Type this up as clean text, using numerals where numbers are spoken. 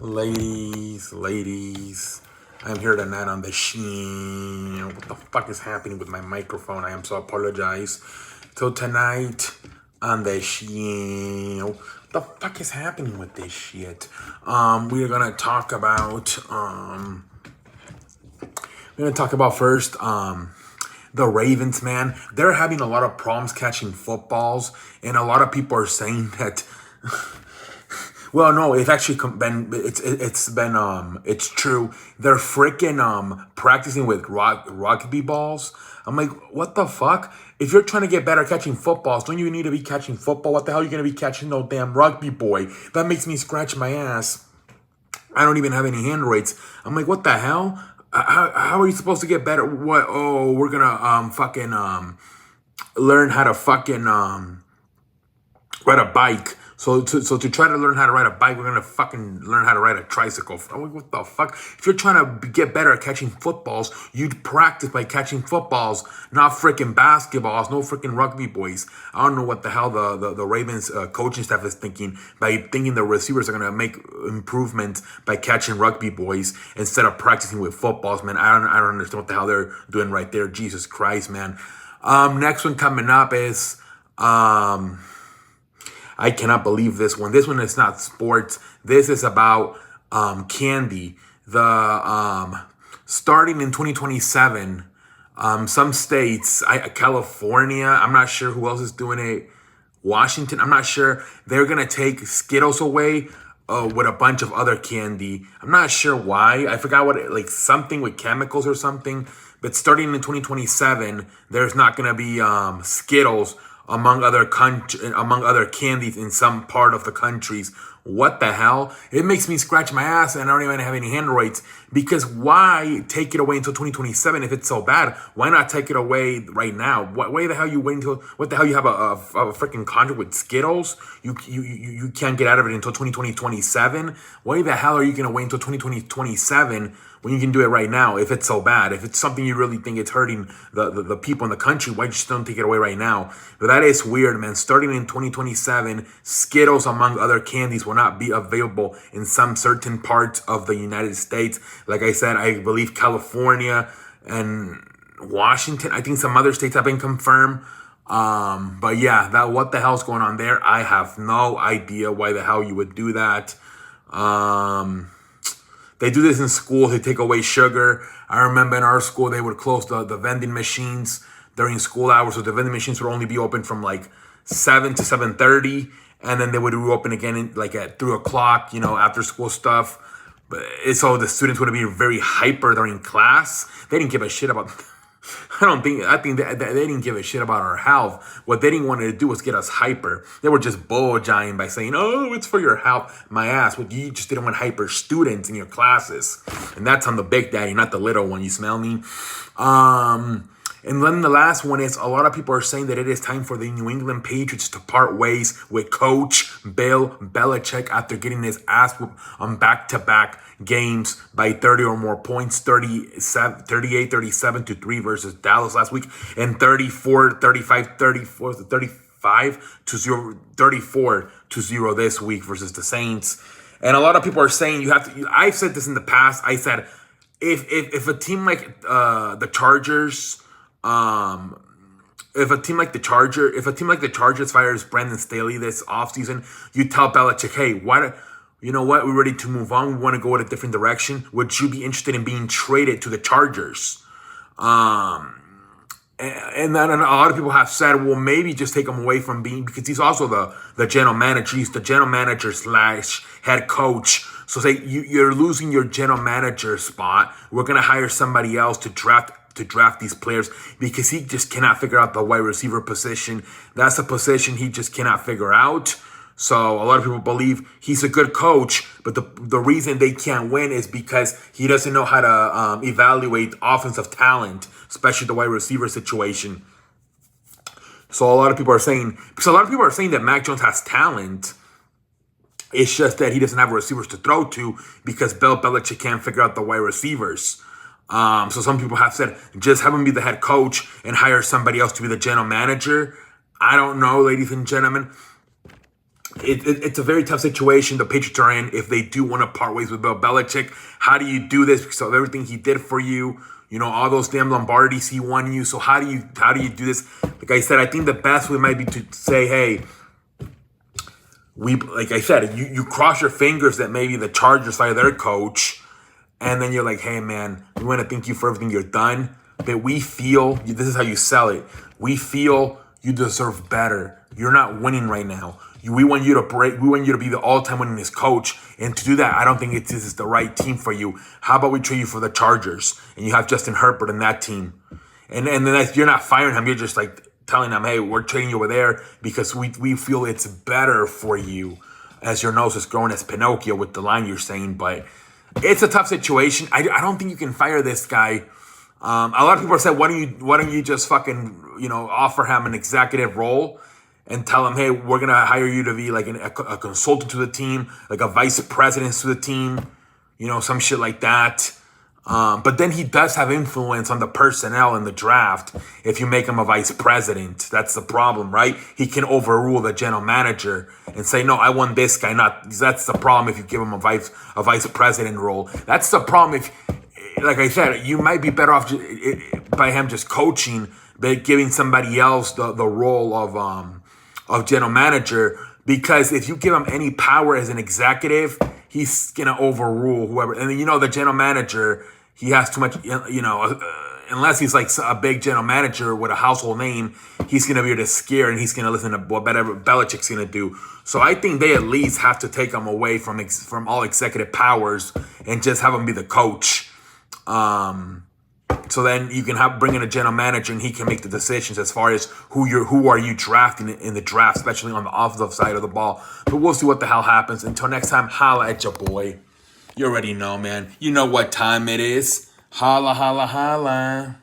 Ladies, I'm here tonight on the Sheen. What the fuck is happening with my microphone? I am so apologize. So tonight on the Sheen, what the fuck is happening with this shit? We're gonna talk about first the Ravens, man. They're having a lot of problems catching footballs, and a lot of people are saying that. Well, no, it's actually been it's true. They're freaking practicing with rugby balls. I'm like, what the fuck? If you're trying to get better at catching footballs, don't you need to be catching football? What the hell are you gonna be catching no damn rugby boy? That makes me scratch my ass. I don't even have any hand rates. I'm like, what the hell? How are you supposed to get better? What? Oh, we're gonna fucking learn how to fucking ride a bike. So to try to learn how to ride a bike, we're gonna fucking learn how to ride a tricycle. I'm like, what the fuck? If you're trying to get better at catching footballs, you'd practice by catching footballs, not freaking basketballs, no freaking rugby boys. I don't know what the hell the Ravens coaching staff is thinking by thinking the receivers are gonna make improvements by catching rugby boys instead of practicing with footballs, man. I don't understand what the hell they're doing right there. Jesus Christ, man. Next one coming up is I cannot believe this one. This one is not sports. This is about candy. The starting in 2027, some states, California, I'm not sure who else is doing it. Washington, I'm not sure. They're gonna take Skittles away with a bunch of other candy. I'm not sure why. I forgot what like something with chemicals or something. But starting in 2027, there's not gonna be Skittles among other candies in some part of the countries. What the hell? It makes me scratch my ass, and I don't even have any hand rates. Because why take it away until 2027 if it's so bad? Why not take it away right now? Why the hell you wait until? What the hell you have a freaking contract with Skittles? You can't get out of it until 2027. Why the hell are you gonna wait until 2027? When you can do it right now, if it's so bad, if it's something you really think it's hurting the people in the country, why just don't take it away right now? But that is weird, man. Starting in 2027, Skittles, among other candies, will not be available in some certain parts of the United States. Like I said, I believe California and Washington. I think some other states have been confirmed. But yeah, what the hell's going on there? I have no idea why the hell you would do that. They do this in schools. They take away sugar. I remember in our school, they would close the vending machines during school hours. So the vending machines would only be open from like 7 to 7:30. And then they would reopen again like at 3 o'clock, after school stuff. But so the students would be very hyper during class. They didn't give a shit about... I think that they didn't give a shit about our health. What they didn't want to do was get us hyper. They were just bull-jiving by saying, oh, it's for your health. My ass. Well, you just didn't want hyper students in your classes. And that's on the big daddy, not the little one. You smell me? And then the last one is, a lot of people are saying that it is time for the New England Patriots to part ways with Coach Bill Belichick after getting his ass whooped on back-to-back games by 30 or more points, 38-37 to 3 versus Dallas last week, and 34 to 0 this week versus the Saints. And a lot of people are saying I've said this in the past. I said, if a team like the Chargers, if a team like the Chargers fires Brandon Staley this offseason, you tell Belichick, hey, you know what? We're ready to move on. We want to go in a different direction. Would you be interested in being traded to the Chargers? And then a lot of people have said, well, maybe just take him away from because he's also the general manager. He's the general manager / head coach. So say you're losing your general manager spot. We're going to hire somebody else to draft these players because he just cannot figure out the wide receiver position. That's a position he just cannot figure out. So a lot of people believe he's a good coach, but the reason they can't win is because he doesn't know how to evaluate offensive talent, especially the wide receiver situation. So a lot of people are saying that Mac Jones has talent. It's just that he doesn't have receivers to throw to because Bill Belichick can't figure out the wide receivers. So some people have said, just have him be the head coach and hire somebody else to be the general manager. I don't know, ladies and gentlemen. it's a very tough situation the Patriots are in if they do want to part ways with Bill Belichick. How do you do this because of everything he did for you? You know, all those damn Lombardis he won you. So how do you do this? Like I said, I think the best way might be to say, hey, like I said, you cross your fingers that maybe the Chargers fire their coach, and then you're like, hey man, we want to thank you for everything you've done, but we feel this is how you sell it. We feel you deserve better. You're not winning right now. We want you to break. We want you to be the all-time winningest coach, and to do that, I don't think this is the right team for you. How about we trade you for the Chargers, and you have Justin Herbert in that team, and then you're not firing him. You're just like telling him, hey, we're trading you over there because we feel it's better for you. As your nose is growing as Pinocchio with the line you're saying, but it's a tough situation. I don't think you can fire this guy. A lot of people have said, why don't you just fucking offer him an executive role and tell him, hey, we're gonna hire you to be like a consultant to the team, like a vice president to the team, some shit like that. But then he does have influence on the personnel in the draft. If you make him a vice president, that's the problem, right? He can overrule the general manager and say, no, I want this guy. That's the problem if you give him a vice president role. That's the problem if, like I said, you might be better off by him just coaching, but giving somebody else the role of general manager. Because if you give him any power as an executive, he's gonna overrule whoever. And the general manager, he has too much. Unless he's like a big general manager with a household name, he's gonna be able to scare and he's gonna listen to whatever Belichick's gonna do. So I think they at least have to take him away from all executive powers and just have him be the coach. So then you can bring in a general manager and he can make the decisions as far as who are you drafting in the draft, especially on the offensive side of the ball. But we'll see what the hell happens. Until next time, holla at your boy. You already know, man. You know what time it is. Holla, holla, holla.